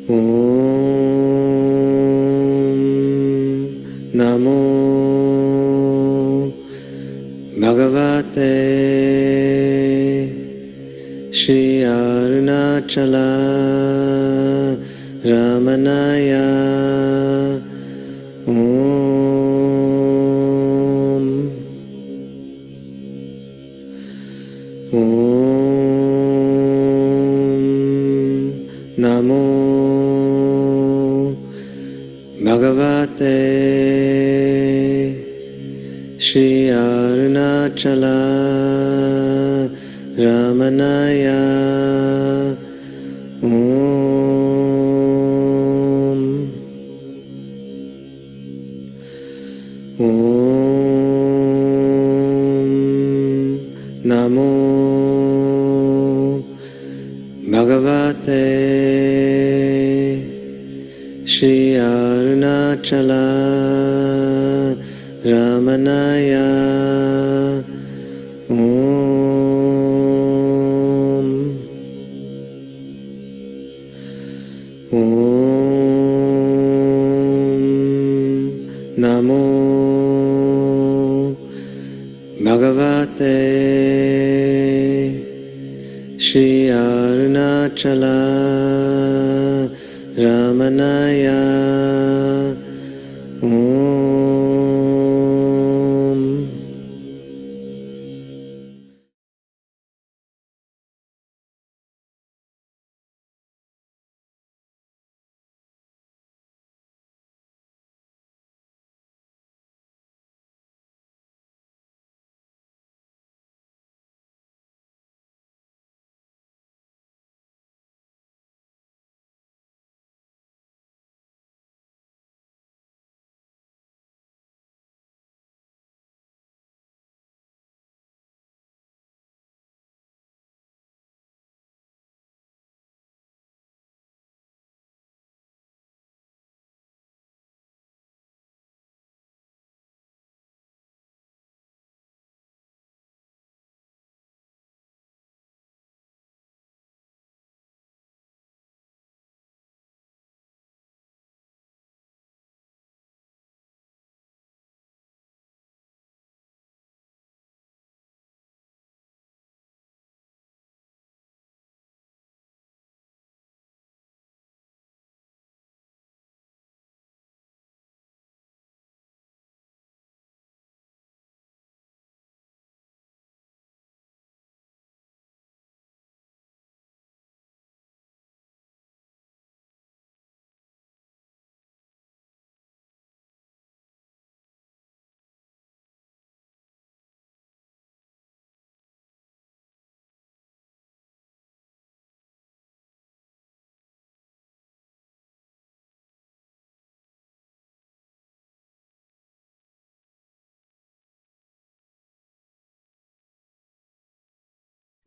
Namo Bhagavate Shri Arunachala Ramanaya Om Namo Bhagavate Shri Arunachala Ramanaya Om Namo Bhagavate Shri Arunachala Ramanaya Om Namo Bhagavate Shri Arunachala Ramanaya Om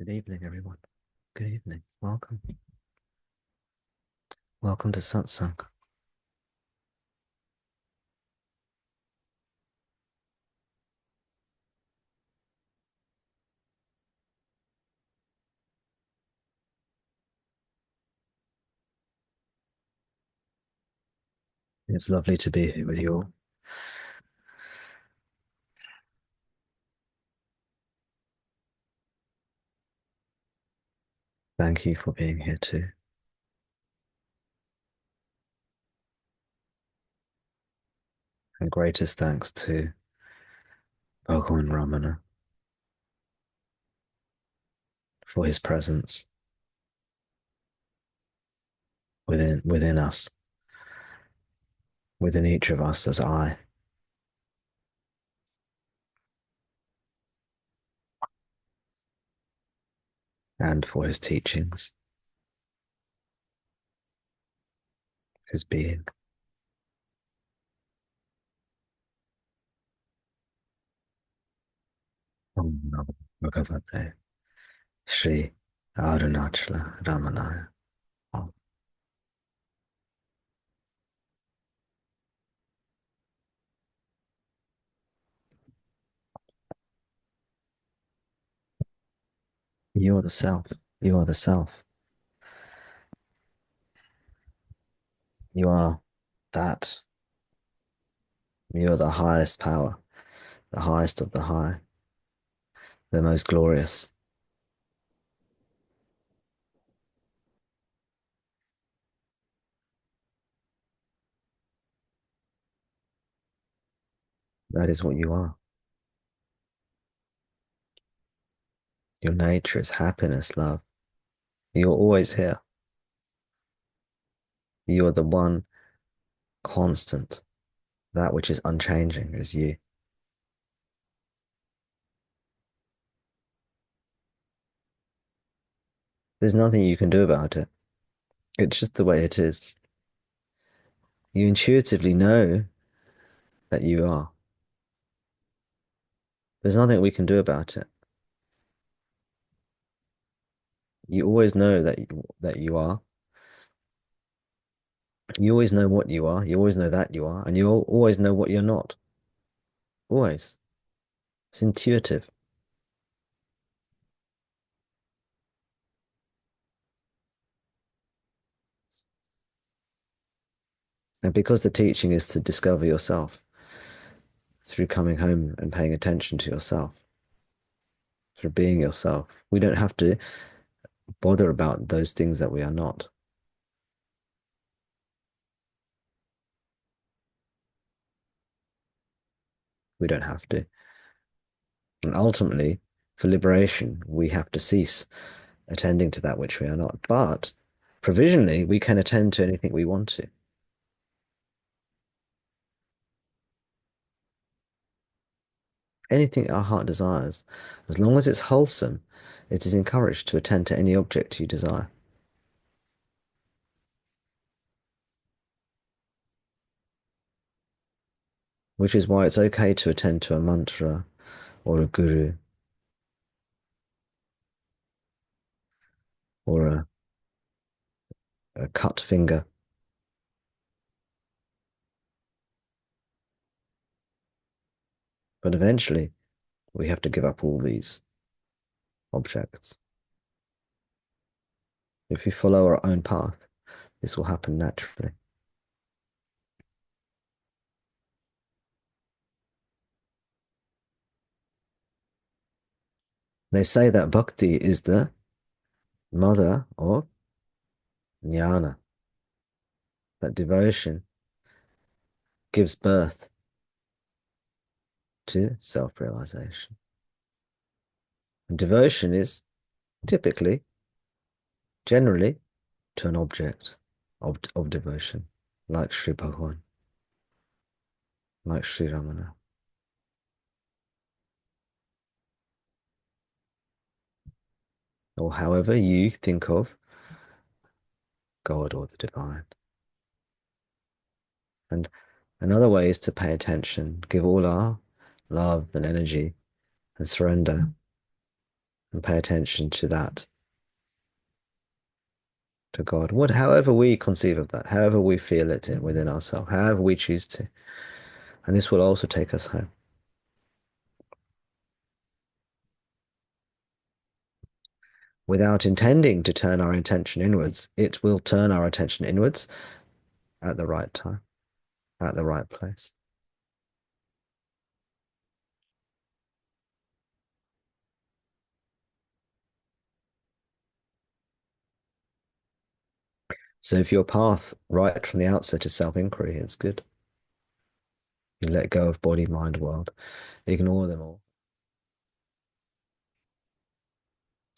Good evening, everyone. Good evening. Welcome. Welcome to Satsang. It's lovely to be here with you all. Thank you for being here too. And greatest thanks to Bhagwan Ramana for his presence within us, within each of us as I. And for his teachings, his being. Om Namo Bhagavate Shri Arunachala Ramanaya. You are the self. You are the self. You are that. You are the highest power, the highest of the high, the most glorious. That is what you are. Your nature is happiness, love. You're always here. You are the one constant. That which is unchanging is you. There's nothing you can do about it. It's just the way it is. You intuitively know that you are. There's nothing we can do about it. You always know that you are. You always know what you are. You always know that you are, and you always know what you're not. Always. It's intuitive. And because the teaching is to discover yourself through coming home and paying attention to yourself, through being yourself, we don't have to bother about those things that we are not. We don't have to. And ultimately, for liberation, we have to cease attending to that which we are not. But provisionally, we can attend to anything we want to. Anything our heart desires, as long as it's wholesome, it is encouraged to attend to any object you desire. Which is why it's okay to attend to a mantra or a guru or a cut finger. But eventually, we have to give up all these objects. If we follow our own path, this will happen naturally. They say that bhakti is the mother of jnana, that devotion gives birth to self-realization. And devotion is typically, generally, to an object of devotion, like Sri Bhagavan, like Sri Ramana. Or however you think of God or the divine. And another way is to pay attention, give all our love and energy and surrender and pay attention to that, to God. However we conceive of that, however we feel it within ourselves, however we choose to. And this will also take us home. Without intending to turn our intention inwards, it will turn our attention inwards at the right time, at the right place. So if your path right from the outset is self-inquiry, it's good. You let go of body, mind, world, ignore them all.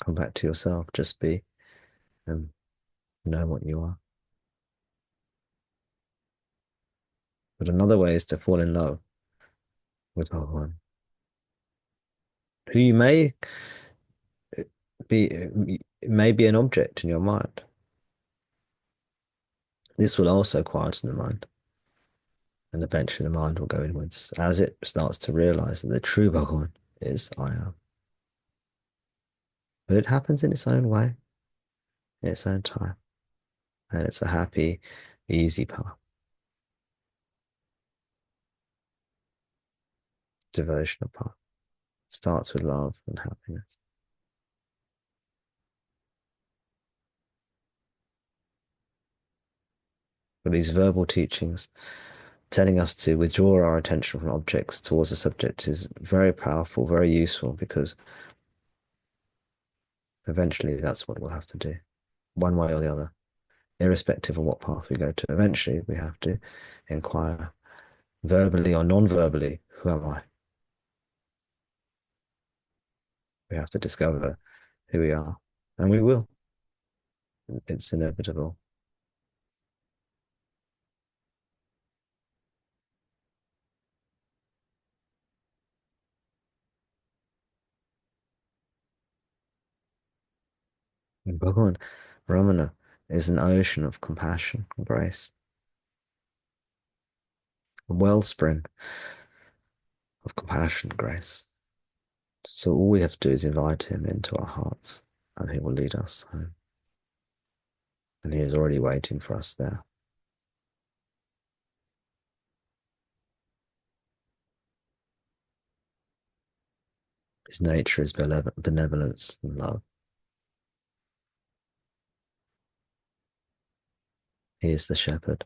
Come back to yourself, just be, and know what you are. But another way is to fall in love with Bhagavan, who you may be an object in your mind. This will also quieten the mind, and eventually the mind will go inwards as it starts to realize that the true Bhagavan is I am. But it happens in its own way, in its own time, and it's a happy, easy path. Devotional path starts with love and happiness. But these verbal teachings telling us to withdraw our attention from objects towards the subject is very powerful, very useful, because eventually that's what we'll have to do, one way or the other, irrespective of what path we go to. Eventually we have to inquire verbally or non-verbally, who am I? We have to discover who we are, and we will. It's inevitable. And Bhagavan Ramana is an ocean of compassion and grace, a wellspring of compassion and grace. So all we have to do is invite him into our hearts, and he will lead us home. And he is already waiting for us there. His nature is benevolence and love. He is the shepherd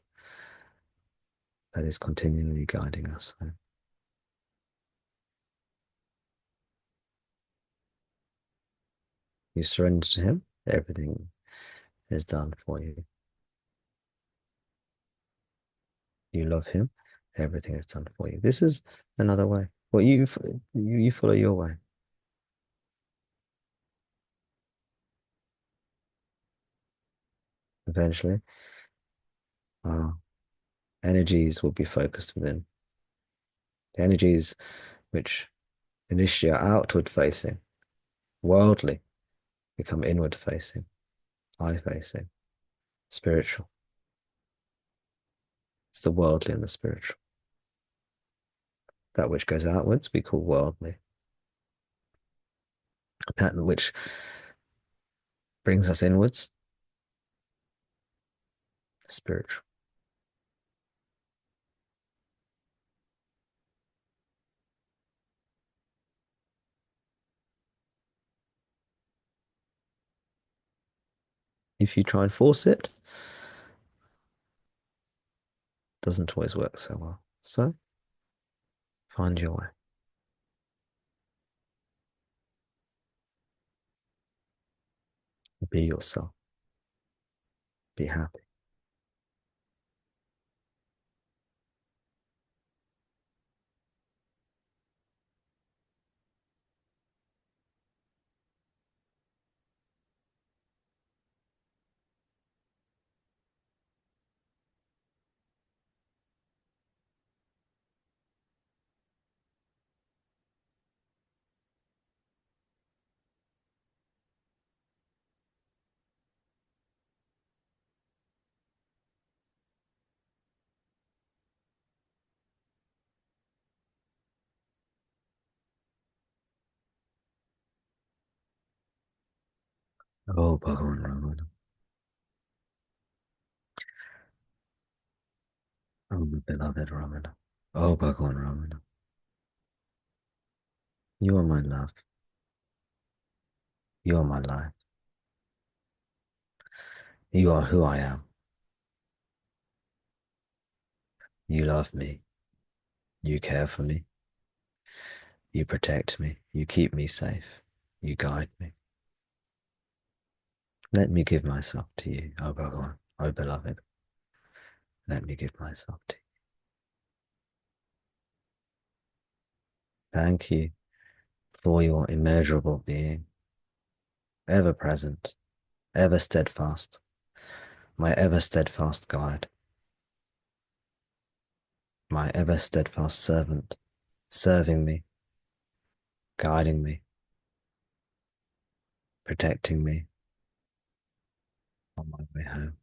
that is continually guiding us home. You surrender to him, everything is done for you. You love him, everything is done for you. This is another way. Well, you follow your way. Eventually, our energies will be focused within. The energies which initially are outward facing, worldly, become inward facing, eye facing, spiritual. It's the worldly and the spiritual. That which goes outwards we call worldly. That which brings us inwards, spiritual. If you try and force it, doesn't always work so well. So find your way. Be yourself. Be happy. Oh, Bhagavan Ramana. Oh, my beloved Ramana. Oh, Bhagavan Ramana. You are my love. You are my life. You are who I am. You love me. You care for me. You protect me. You keep me safe. You guide me. Let me give myself to you, O Bhagavan, O beloved. Let me give myself to you. Thank you for your immeasurable being, ever present, ever steadfast, my ever steadfast guide, my ever steadfast servant, serving me, guiding me, protecting me on my way home.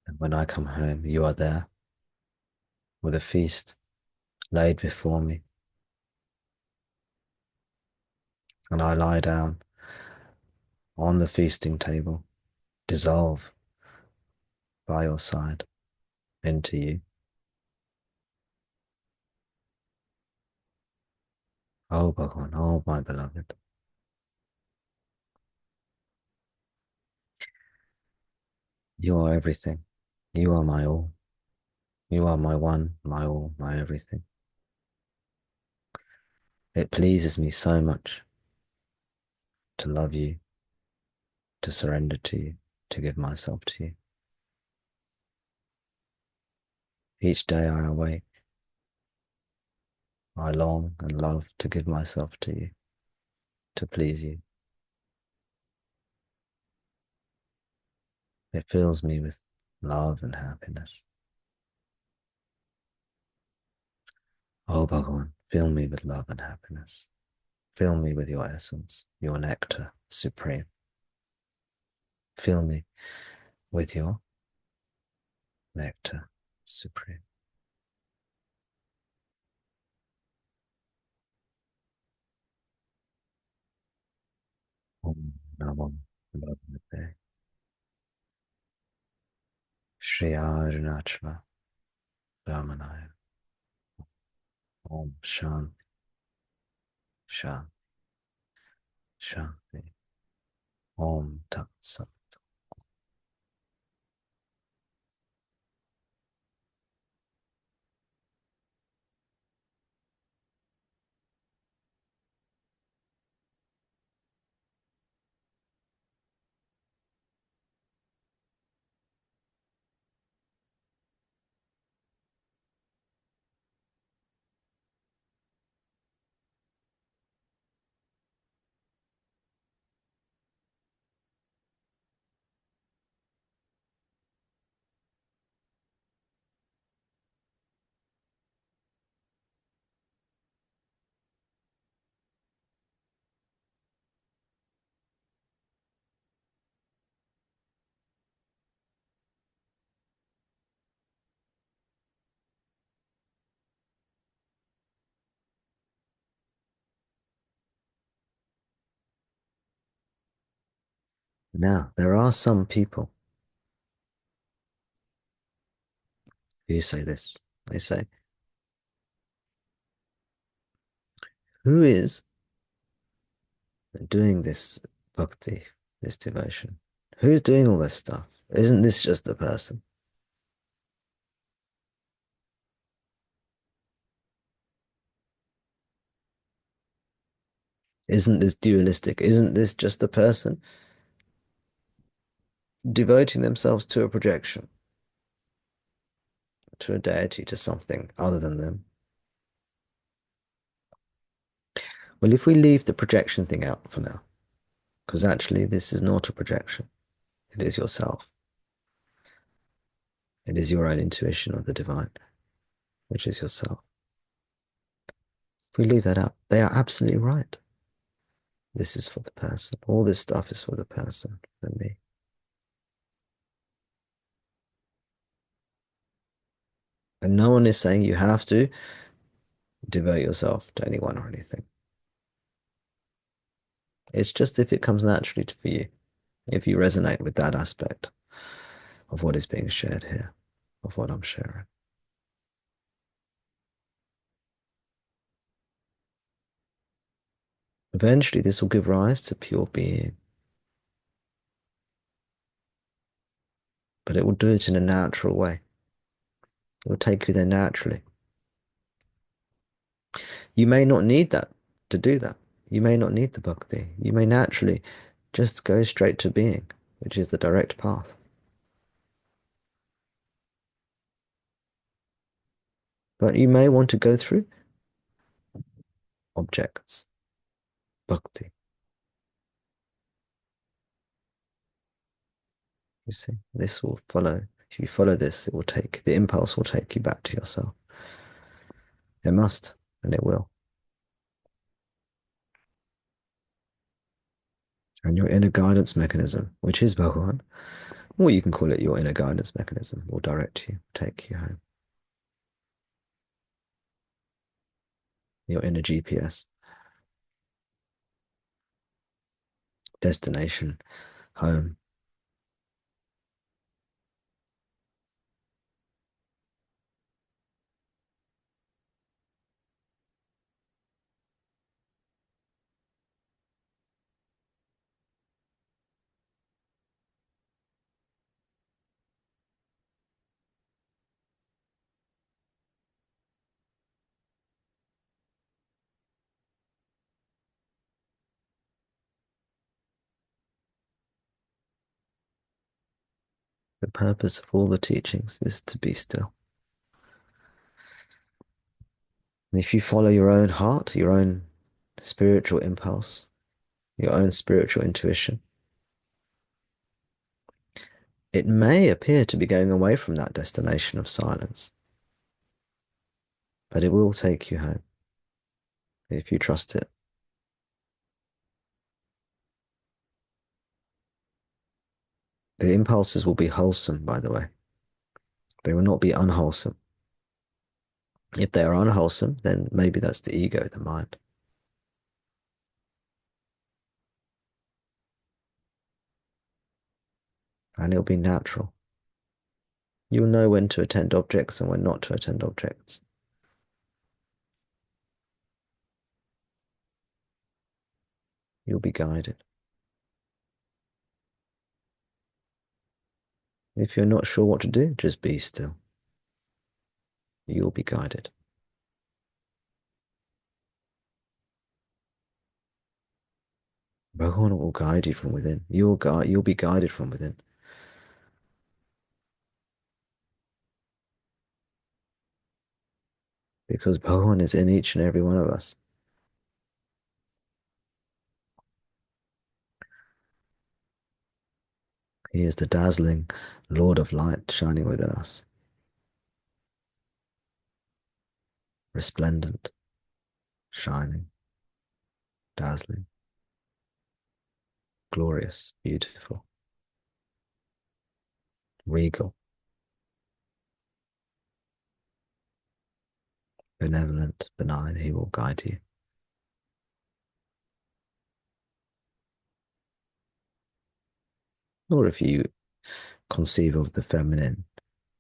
And when I come home, you are there with a feast laid before me, and I lie down on the feasting table, dissolve by your side into you. Oh Bhagavan, oh my beloved. You are everything. You are my all. You are my one, my all, my everything. It pleases me so much to love you, to surrender to you, to give myself to you. Each day I awake, I long and love to give myself to you, to please you. It fills me with love and happiness. Oh Bhagavan, fill me with love and happiness. Fill me with your essence, your nectar supreme. Fill me with your nectar supreme. Om Namo Bhagavate Shri Arunachala Ramanaya. Om Shanti, Shanti, Shanti. Om Tat Sat. Now, there are some people who say this. They say, who is doing this bhakti, this devotion? Who's doing all this stuff? Isn't this just a person? Isn't this dualistic? Isn't this just a person devoting themselves to a projection, to a deity, to something other than them? Well, if we leave the projection thing out for now, because actually this is not a projection, it is yourself. It is your own intuition of the divine, which is yourself. If we leave that out, they are absolutely right. This is for the person. All this stuff is for the person, for me. And no one is saying you have to devote yourself to anyone or anything. It's just if it comes naturally for you, if you resonate with that aspect of what is being shared here, of what I'm sharing. Eventually, this will give rise to pure being, but it will do it in a natural way. It will take you there naturally. You may not need that to do that. You may not need the bhakti. You may naturally just go straight to being, which is the direct path. But you may want to go through objects, bhakti. You see, this will follow. If you follow this, it will take, the impulse will take you back to yourself. It must, and it will. And your inner guidance mechanism, which is Bhagavan, or you can call it your inner guidance mechanism, will direct you, take you home. Your inner GPS, destination, home. The purpose of all the teachings is to be still. And if you follow your own heart, your own spiritual impulse, your own spiritual intuition, it may appear to be going away from that destination of silence, but it will take you home if you trust it. The impulses will be wholesome, by the way. They will not be unwholesome. If they are unwholesome, then maybe that's the ego, the mind. And it'll be natural. You'll know when to attend objects and when not to attend objects. You'll be guided. If you're not sure what to do, just be still. You'll be guided. Bhagavan will guide you from within. You'll be guided from within. Because Bhagavan is in each and every one of us. He is the dazzling Lord of light shining within us. Resplendent, shining, dazzling, glorious, beautiful, regal, benevolent, benign. He will guide you. Or if you conceive of the feminine,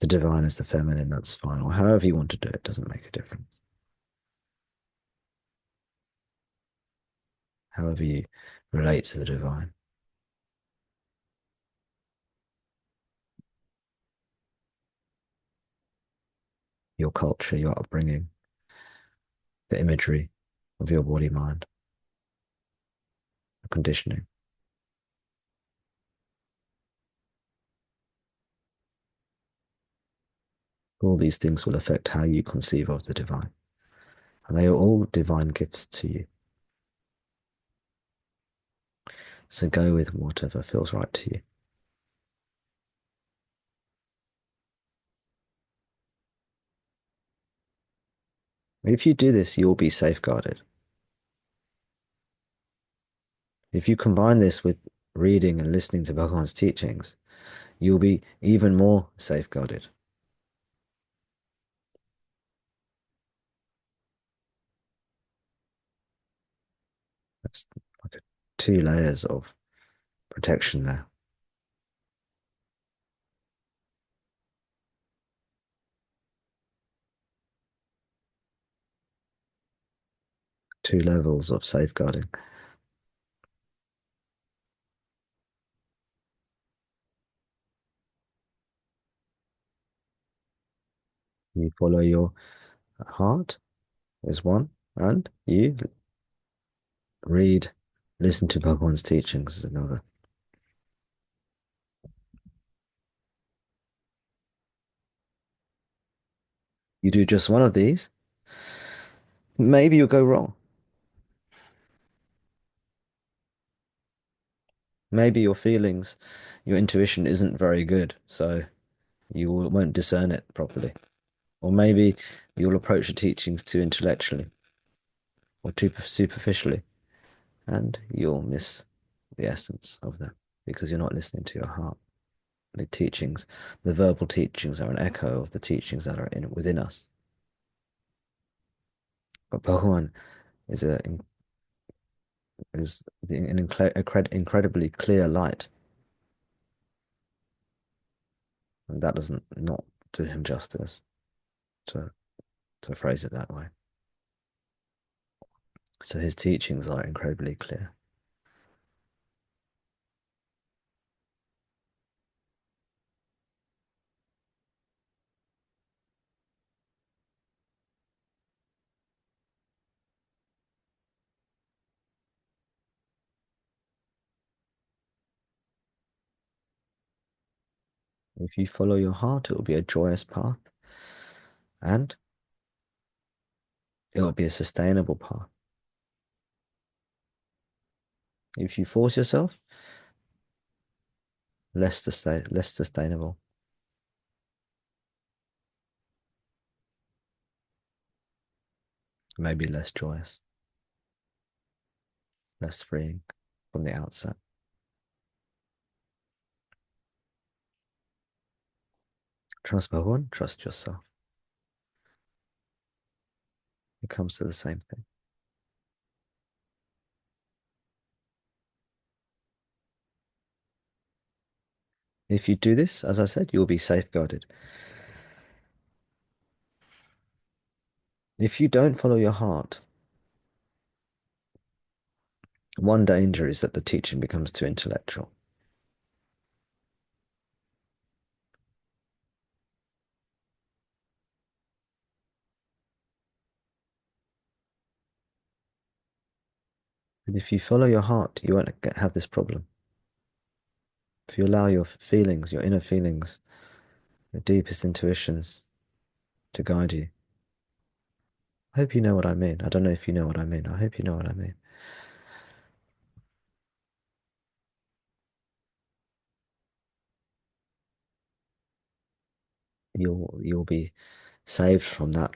the divine as the feminine, that's fine. Or however you want to do it, doesn't make a difference. However you relate to the divine. Your culture, your upbringing, the imagery of your body mind, the conditioning. All these things will affect how you conceive of the divine. And they are all divine gifts to you. So go with whatever feels right to you. If you do this, you'll be safeguarded. If you combine this with reading and listening to Bhagavan's teachings, you'll be even more safeguarded. That's like 2 layers of protection there. 2 levels of safeguarding. You follow your heart is one, and you read, listen to Bhagavan's teachings is another. You do just one of these, maybe you'll go wrong. Maybe your feelings, your intuition isn't very good, so you won't discern it properly. Or maybe you'll approach the teachings too intellectually or too superficially, and you'll miss the essence of them because you're not listening to your heart. The teachings, the verbal teachings are an echo of the teachings that are within us. But Bhagavan is an incredibly clear light, and that doesn't not do him justice to phrase it that way. So his teachings are incredibly clear. If you follow your heart, it will be a joyous path and it will be a sustainable path. If you force yourself, less sustainable. Maybe less joyous, less freeing from the outset. Trust Bhagwan, trust yourself. It comes to the same thing. If you do this, as I said, you'll be safeguarded. If you don't follow your heart, one danger is that the teaching becomes too intellectual. But if you follow your heart, you won't have this problem. If you allow your feelings, your inner feelings, your deepest intuitions to guide you. I hope you know what I mean. I don't know if you know what I mean. I hope you know what I mean. You'll be saved from that